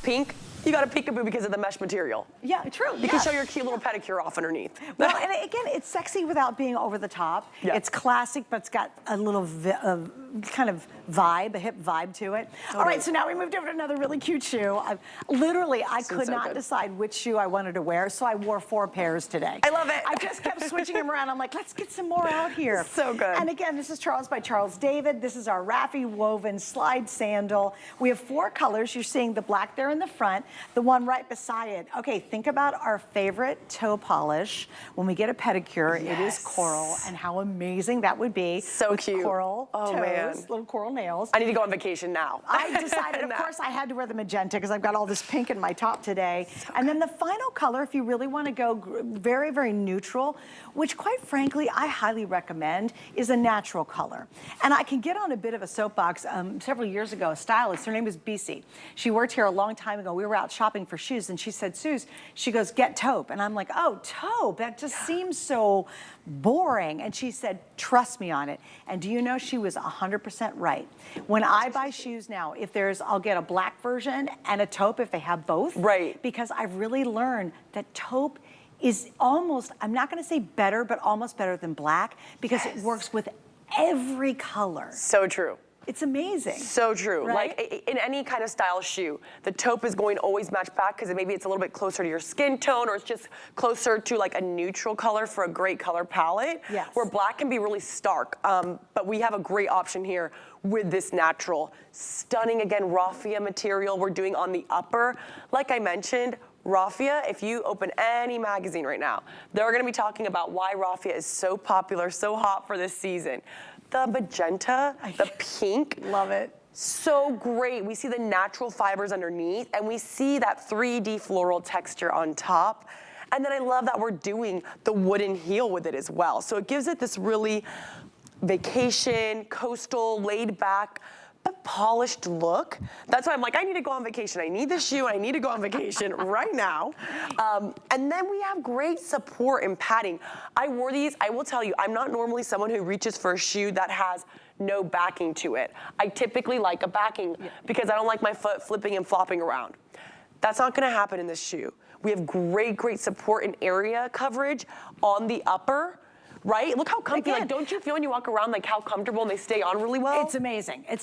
Pink, you got a peekaboo because of the mesh material. Yeah, true. You can show your cute little pedicure off underneath. Well, and again, it's sexy without being over the top. Yeah. It's classic, but it's got a little kind of vibe, a hip vibe to it. All right, so now we moved over to another really cute shoe. Literally, I could not decide which shoe I wanted to wear, so I wore 4 pairs today. I love it. I just kept switching them around. I'm like, let's get some more out here. So good. And again, this is Charles by Charles David. This is our Raffi woven slide sandal. We have 4 colors. You're seeing the black there in the front, the one right beside it. Okay, think about our favorite toe polish. When we get a pedicure, it is coral, and how amazing that would be. So cute. Coral toes, man. little coral nails. I need to go on vacation now. I decided, of course, I had to wear the magenta because I've got all this pink in my top today. And then the final color, if you really want to go very, very neutral, which quite frankly, I highly recommend, is a natural color. And I can get on a bit of a soapbox. Several years ago, a stylist, her name was BC. She worked here a long time ago. We were out shopping for shoes, and she said, Suze, she goes, get taupe. And I'm like, oh, taupe, that just seems so boring. And she said, trust me on it. And do you know, she was 100% right. When I buy shoes now, if there's, I'll get a black version and a taupe if they have both. Right. Because I've really learned that taupe is almost, I'm not gonna say better, but almost better than black, because it works with every color. So true. It's amazing. So true. Right? Like in any kind of style shoe, the taupe is going to always match back because maybe it's a little bit closer to your skin tone, or it's just closer to like a neutral color for a great color palette. Yes. Where black can be really stark. But we have a great option here with this natural, stunning, again, raffia material we're doing on the upper. Like I mentioned, raffia, if you open any magazine right now, they're gonna be talking about why raffia is so popular, so hot for this season. The magenta, the pink. Love it. So great. We see the natural fibers underneath, and we see that 3D floral texture on top. And then I love that we're doing the wooden heel with it as well. So it gives it this really vacation, coastal, laid back, but polished look. That's why I'm like, I need to go on vacation. I need this shoe, I need to go on vacation right now. And then we have great support and padding. I wore these, I will tell you, I'm not normally someone who reaches for a shoe that has no backing to it. I typically like a backing because I don't like my foot flipping and flopping around. That's not gonna happen in this shoe. We have great, great support and area coverage on the upper. Right? Look how comfy, like, don't you feel when you walk around like how comfortable and they stay on really well? It's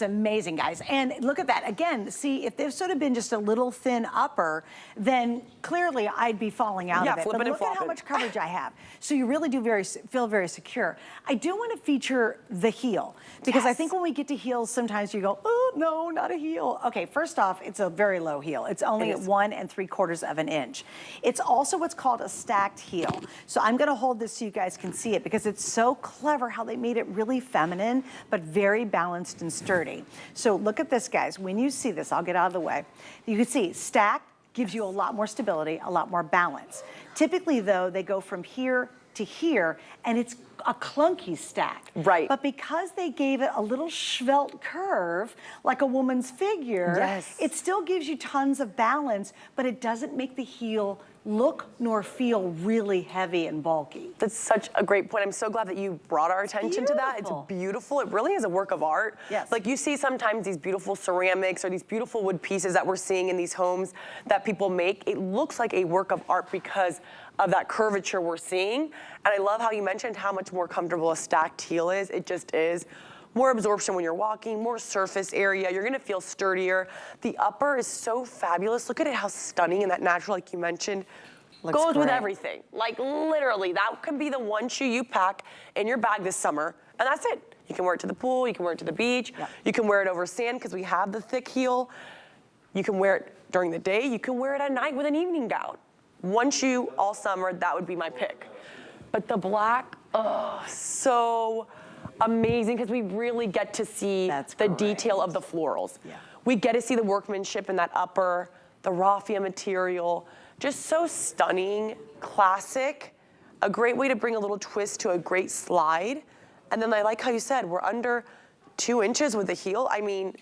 amazing, guys. And look at that, again, see, if there's sort of been just a little thin upper, then clearly I'd be falling out of it. But look at how much coverage I have. So you really do feel very secure. I do want to feature the heel, because I think when we get to heels, sometimes you go, oh, no, not a heel. Okay, first off, it's a very low heel. It's only at 1 3/4 inches. It's also what's called a stacked heel. So I'm gonna hold this so you guys can see it, because it's so clever how they made it really feminine, but very balanced and sturdy. So look at this, guys. When you see this, I'll get out of the way. You can see stacked gives you a lot more stability, a lot more balance. Typically, though, they go from here to here, and it's a clunky stack. Right. But because they gave it a little svelte curve, like a woman's figure, it still gives you tons of balance, but it doesn't make the heel look nor feel really heavy and bulky. That's such a great point. I'm so glad that you brought our attention to that. It's beautiful. It really is a work of art. Yes. Like you see sometimes these beautiful ceramics or these beautiful wood pieces that we're seeing in these homes that people make. It looks like a work of art because of that curvature we're seeing. And I love how you mentioned how much more comfortable a stacked heel is. It just is. More absorption when you're walking, more surface area. You're gonna feel sturdier. The upper is so fabulous. Look at it, how stunning, and that natural, like you mentioned, goes with everything. Like literally, that can be the one shoe you pack in your bag this summer, and that's it. You can wear it to the pool, you can wear it to the beach, you can wear it over sand because we have the thick heel. You can wear it during the day, you can wear it at night with an evening gown. One shoe all summer, that would be my pick. But the black, oh, so amazing, because we really get to see the detail of the florals. We get to see the workmanship in that upper, the raffia material, just so stunning, classic, a great way to bring a little twist to a great slide. And then I like how you said, we're under 2 inches with the heel. I mean,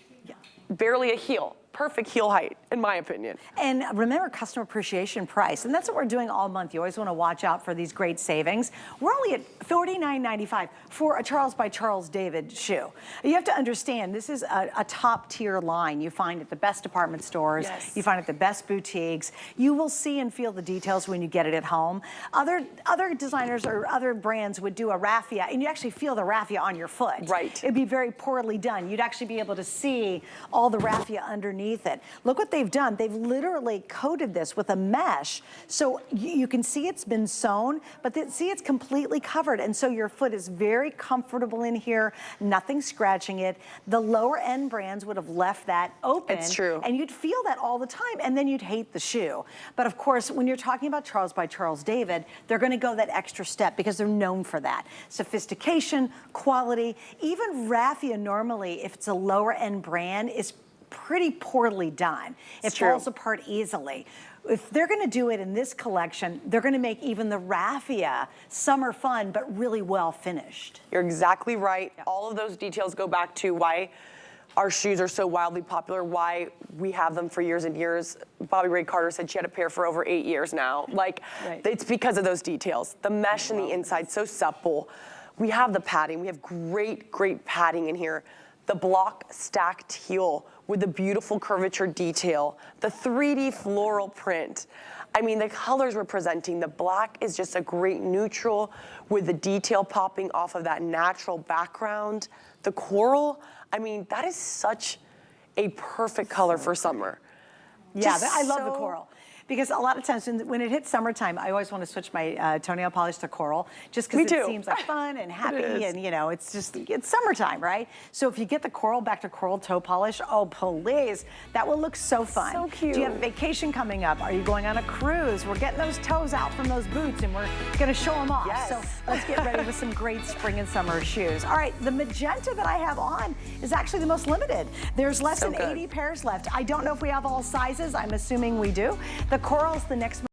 barely a heel, perfect heel height. in my opinion. And remember, customer appreciation price, and that's what we're doing all month. You always want to watch out for these great savings. We're only at $49.95 for a Charles by Charles David shoe. You have to understand, this is a top tier line. You find at the best department stores, yes. you find at the best boutiques. You will see and feel the details when you get it at home. Other designers or other brands would do a raffia, and you actually feel the raffia on your foot. Right. It'd be very poorly done. You'd actually be able to see all the raffia underneath it. Look what they've done. They've literally coated this with a mesh, so you can see it's been sewn, but see, it's completely covered, and so your foot is very comfortable in here, nothing scratching it. The lower end brands would have left that open. It's true. And you'd feel that all the time, and then you'd hate the shoe. But of course, when you're talking about Charles by Charles David, they're gonna go that extra step because they're known for that. Sophistication, quality, even raffia normally, if it's a lower end brand, is pretty poorly done. It falls apart easily. If they're gonna do it in this collection, they're gonna make even the raffia summer fun, but really well finished. You're exactly right. Yeah. All of those details go back to why our shoes are so wildly popular, why we have them for years and years. Bobby Ray Carter said she had a pair for over 8 years now. Like, it's because of those details. The mesh in the inside, so supple. We have the padding. We have great, great padding in here. The block stacked heel with the beautiful curvature detail, the 3D floral print. I mean, the colors we're presenting, the black is just a great neutral with the detail popping off of that natural background. The coral, I mean, that is such a perfect color for summer. Yeah, I love the coral. Because a lot of times when it hits summertime, I always want to switch my toenail polish to coral, just because it seems like fun and happy, and you know, it's summertime, right? So if you get the coral back to coral toe polish, oh please, that will look so fun. So cute. Do you have a vacation coming up? Are you going on a cruise? We're getting those toes out from those boots, and we're going to show them off. Yes. So let's get ready with some great spring and summer shoes. All right, the magenta that I have on is actually the most limited. There's less than 80 pairs left. I don't know if we have all sizes. I'm assuming we do. The coral's the next